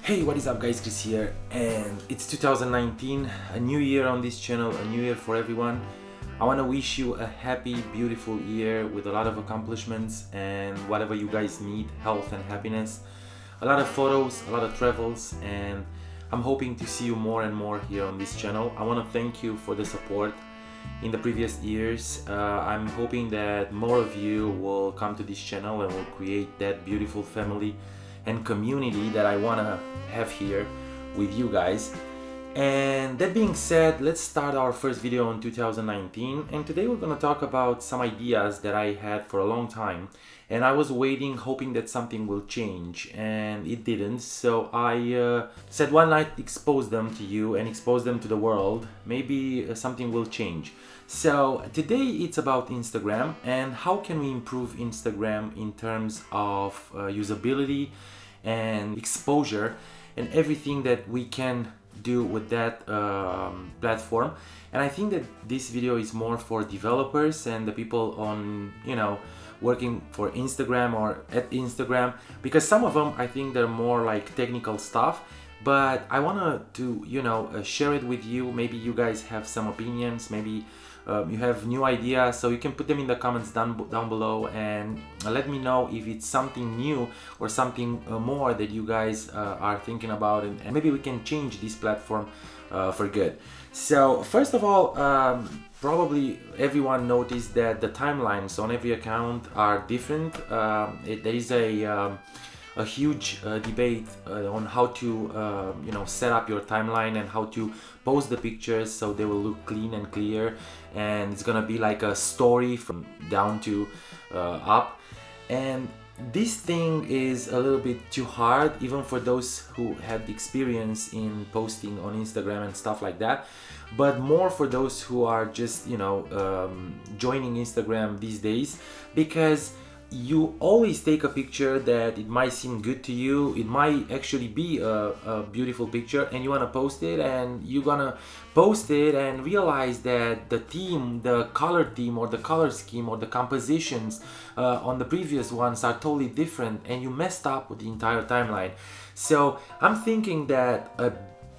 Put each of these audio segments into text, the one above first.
Hey, what is up guys, Chris here, and it's 2019, a new year on this channel, a new year for everyone. I want to wish you a happy, beautiful year with a lot of accomplishments and whatever you guys need, health and happiness. A lot of photos, a lot of travels, and I'm hoping to see you more and more here on this channel. I want to thank you for the support in the previous years. I'm hoping that more of you will come to this channel and will create that beautiful family and community that I want to have here with you guys. And that being said, let's start our first video in 2019, and today we're going to talk about some ideas that I had for a long time, and I was waiting hoping that something will change, and it didn't. So I said one night, expose them to you and expose them to the world. Maybe something will change. So today it's about Instagram and how can we improve Instagram in terms of usability and exposure and everything that we can do with that platform. And I think that this video is more for developers and the people on, working for Instagram or at Instagram, because some of them I think they're more like technical stuff, but I want to share it with you. Maybe you guys have some opinions, maybe you have new ideas, so you can put them in the comments down below and let me know if it's something new or something more that you guys are thinking about, and maybe we can change this platform for good. So first of all, probably everyone noticed that the timelines on every account are different. There is a huge debate on how to set up your timeline and how to post the pictures so they will look clean and clear, and it's gonna be like a story from down to up. And this thing is a little bit too hard even for those who had experience in posting on Instagram and stuff like that, but more for those who are just joining Instagram these days, because you always take a picture that it might seem good to you, it might actually be a beautiful picture, and you want to post it, and you're gonna post it and realize that the theme, the color theme or the color scheme or the compositions on the previous ones are totally different, and you messed up with the entire timeline. So I'm thinking that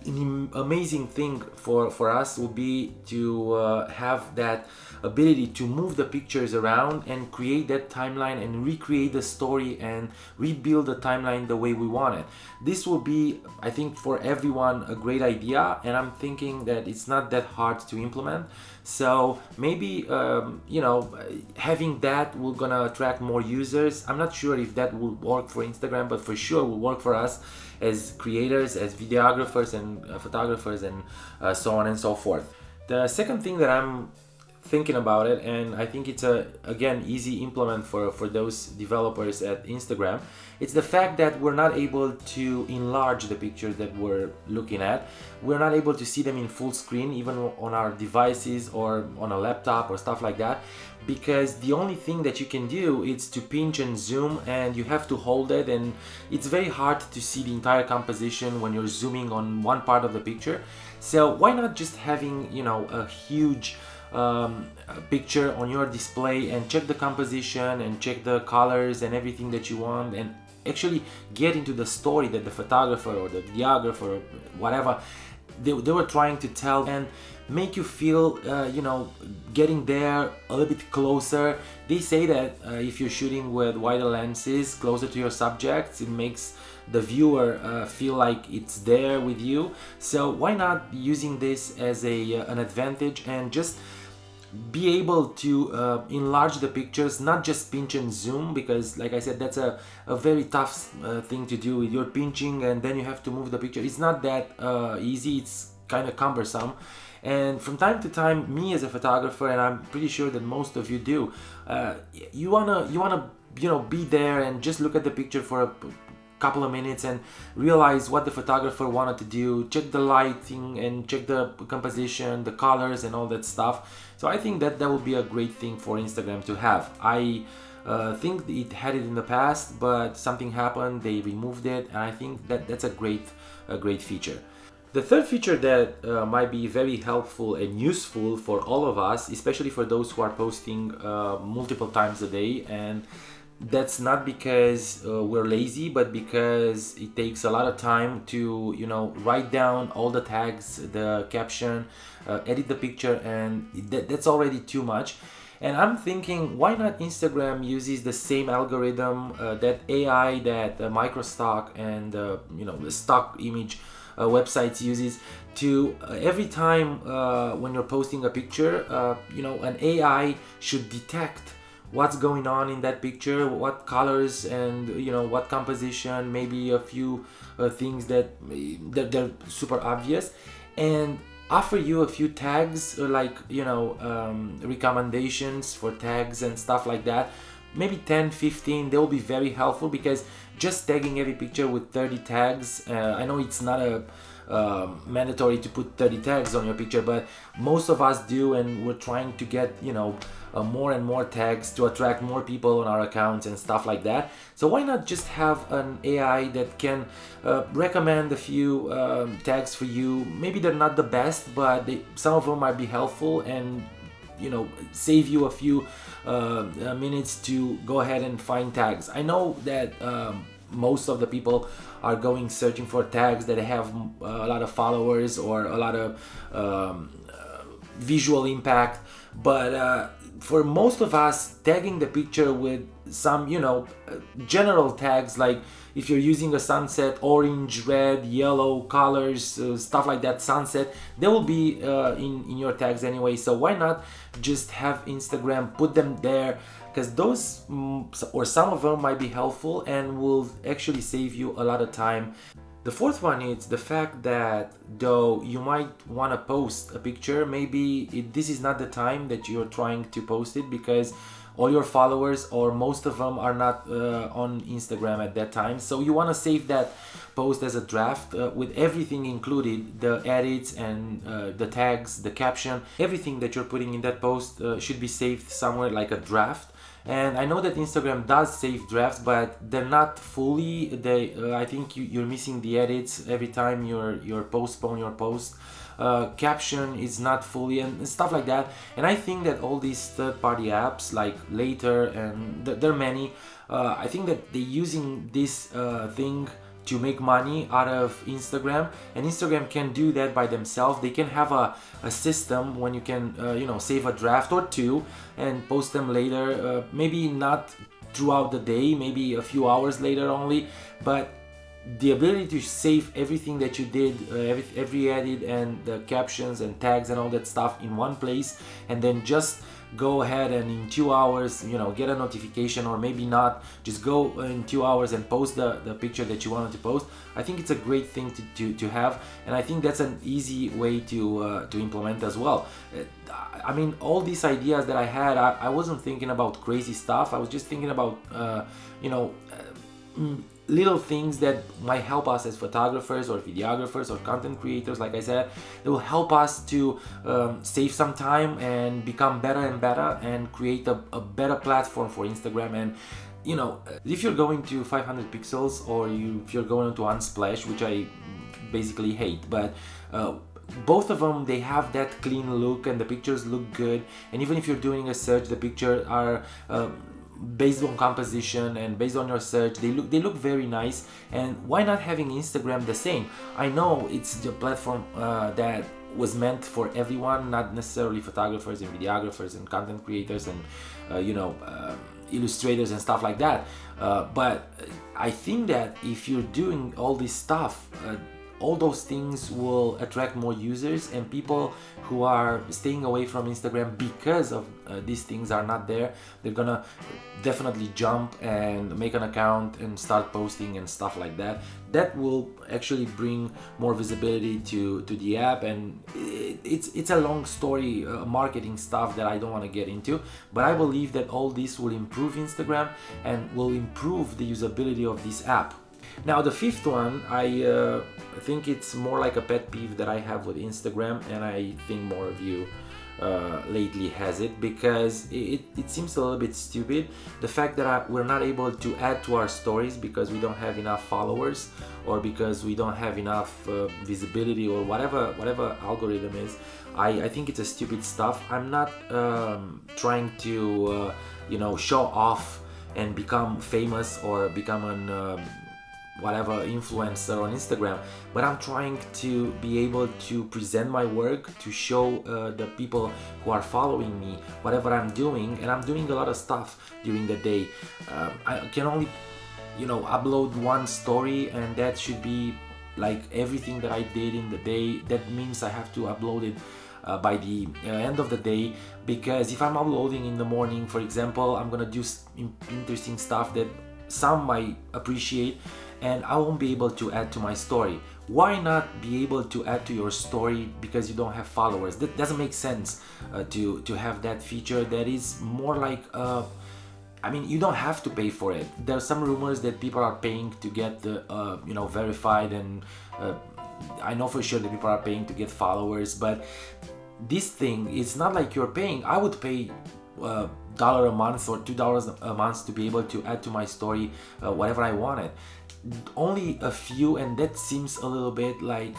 an amazing thing for us will be to have that ability to move the pictures around and create that timeline and recreate the story and rebuild the timeline the way we want it. This will be, I think, for everyone a great idea, and I'm thinking that it's not that hard to implement. So maybe having that will gonna attract more users. I'm not sure if that will work for Instagram, but for sure will work for us as creators, as videographers and photographers, and so on and so forth. The second thing that I'm thinking about it, and I think it's again easy implement for those developers at Instagram, it's the fact that we're not able to enlarge the pictures that we're looking at. We're not able to see them in full screen even on our devices or on a laptop or stuff like that, because the only thing that you can do is to pinch and zoom, and you have to hold it, and it's very hard to see the entire composition when you're zooming on one part of the picture. So why not just having a huge picture on your display and check the composition and check the colors and everything that you want, and actually get into the story that the photographer or the videographer or whatever they were trying to tell, and make you feel getting there a little bit closer. They say that if you're shooting with wider lenses closer to your subjects, it makes the viewer feel like it's there with you. So why not using this as an advantage and just be able to enlarge the pictures, not just pinch and zoom, because like I said, that's a very tough thing to do with your pinching, and then you have to move the picture. It's not that easy, it's kind of cumbersome. And from time to time, me as a photographer, and I'm pretty sure that most of you do, you wanna be there and just look at the picture for a couple of minutes and realize what the photographer wanted to do, check the lighting and check the composition, the colors and all that stuff. So I think that would be a great thing for Instagram to have. I think it had it in the past, but something happened, they removed it, and I think that's a great feature. The third feature that might be very helpful and useful for all of us, especially for those who are posting multiple times a day, and that's not because we're lazy, but because it takes a lot of time to, you know, write down all the tags, the caption, edit the picture, and that's already too much. And I'm thinking, why not Instagram uses the same algorithm that AI, that Microstock and you know, the stock image websites uses, to every time when you're posting a picture, you know, an AI should detect what's going on in that picture, what colors, and you know, what composition, maybe a few things that they're super obvious, and offer you a few tags, like, you know, recommendations for tags and stuff like that. Maybe 10, 15, they will be very helpful, because just tagging every picture with 30 tags, I know it's not a mandatory to put 30 tags on your picture, but most of us do, and we're trying to get, you know, more and more tags to attract more people on our accounts and stuff like that. So why not just have an AI that can recommend a few tags for you? Maybe they're not the best, but some of them might be helpful, and you know, save you a few minutes to go ahead and find tags. I know that most of the people are going searching for tags that have a lot of followers or a lot of visual impact, but for most of us, tagging the picture with some, you know, general tags, like if you're using a sunset, orange, red, yellow colors, stuff like that, sunset, they will be in your tags anyway. So why not just have Instagram put them there, because those or some of them might be helpful and will actually save you a lot of time. The fourth one is the fact that though you might want to post a picture, maybe this is not the time that you're trying to post it, because all your followers, or most of them, are not on Instagram at that time. So you want to save that post as a draft with everything included, the edits and the tags, the caption, everything that you're putting in that post should be saved somewhere like a draft. And I know that Instagram does save drafts, but they're not fully. I think you're missing the edits every time you're postpone your post. Caption is not fully, and stuff like that. And I think that all these third-party apps like Later, and there are many, I think that they're using this thing to make money out of Instagram, and Instagram can do that by themselves. They can have a system when you can you know, save a draft or two and post them later, maybe not throughout the day, maybe a few hours later only, but the ability to save everything that you did, every edit and the captions and tags and all that stuff in one place, and then just go ahead and in 2 hours, you know, get a notification, or maybe not, just go in 2 hours and post the picture that you wanted to post. I think it's a great thing to have, and I think that's an easy way to implement as well. I mean, all these ideas that I had, I wasn't thinking about crazy stuff. I was just thinking about you know, little things that might help us as photographers or videographers or content creators. Like I said, it will help us to save some time and become better and better, and create a better platform for Instagram. And you know, if you're going to 500 pixels, or if you're going to Unsplash, which I basically hate, but both of them, they have that clean look and the pictures look good. And even if you're doing a search, the pictures are based on composition and based on your search, they look very nice. And why not having Instagram the same? I know it's the platform that was meant for everyone, not necessarily photographers and videographers and content creators and you know, illustrators and stuff like that, but I think that if you're doing all this stuff, all those things will attract more users, and people who are staying away from Instagram because of these things are not there, they're gonna definitely jump and make an account and start posting and stuff like that. That will actually bring more visibility to the app, and it's a long story, marketing stuff that I don't want to get into, but I believe that all this will improve Instagram and will improve the usability of this app. Now the fifth one, I think it's more like a pet peeve that I have with Instagram, and I think more of you lately has it, because it seems a little bit stupid. The fact that we're not able to add to our stories because we don't have enough followers, or because we don't have enough visibility, or whatever algorithm is. I think it's a stupid stuff. I'm not trying to you know, show off and become famous or become an whatever influencer on Instagram, but I'm trying to be able to present my work, to show the people who are following me whatever I'm doing. And I'm doing a lot of stuff during the day. I can only, upload one story, and that should be like everything that I did in the day. That means I have to upload it by the end of the day, because if I'm uploading in the morning, for example, I'm gonna do interesting stuff that some might appreciate, and I won't be able to add to my story. Why not be able to add to your story because you don't have followers? That doesn't make sense to have that feature. That is more like you don't have to pay for it. There are some rumors that people are paying to get the verified, and I know for sure that people are paying to get followers, but this thing, it's not like you're paying. I would pay $1 a month or $2 a month to be able to add to my story whatever I wanted. Only a few, and that seems a little bit like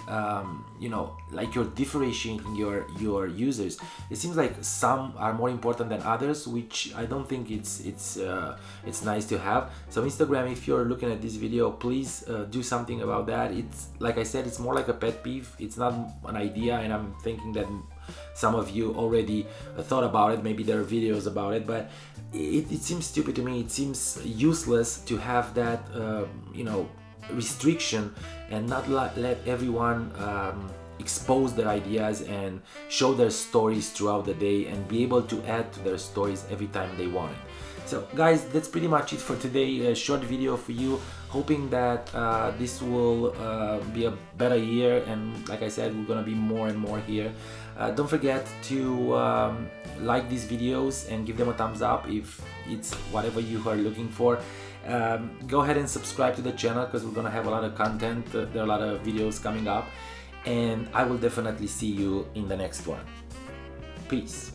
like you're differentiating your users. It seems like some are more important than others, which I don't think it's nice to have. So Instagram, if you're looking at this video, please do something about that. It's like I said, it's more like a pet peeve. It's not an idea, and I'm thinking that some of you already thought about it. Maybe there are videos about it, but it seems stupid to me. It seems useless to have that restriction and not let everyone expose their ideas and show their stories throughout the day and be able to add to their stories every time they want it. So guys, that's pretty much it for today. A short video for you, hoping that this will be a better year, and like I said, we're gonna be more and more here. Don't forget to like these videos and give them a thumbs up if it's whatever you are looking for. Go ahead and subscribe to the channel, because we're gonna have a lot of content. There are a lot of videos coming up, and I will definitely see you in the next one. Peace.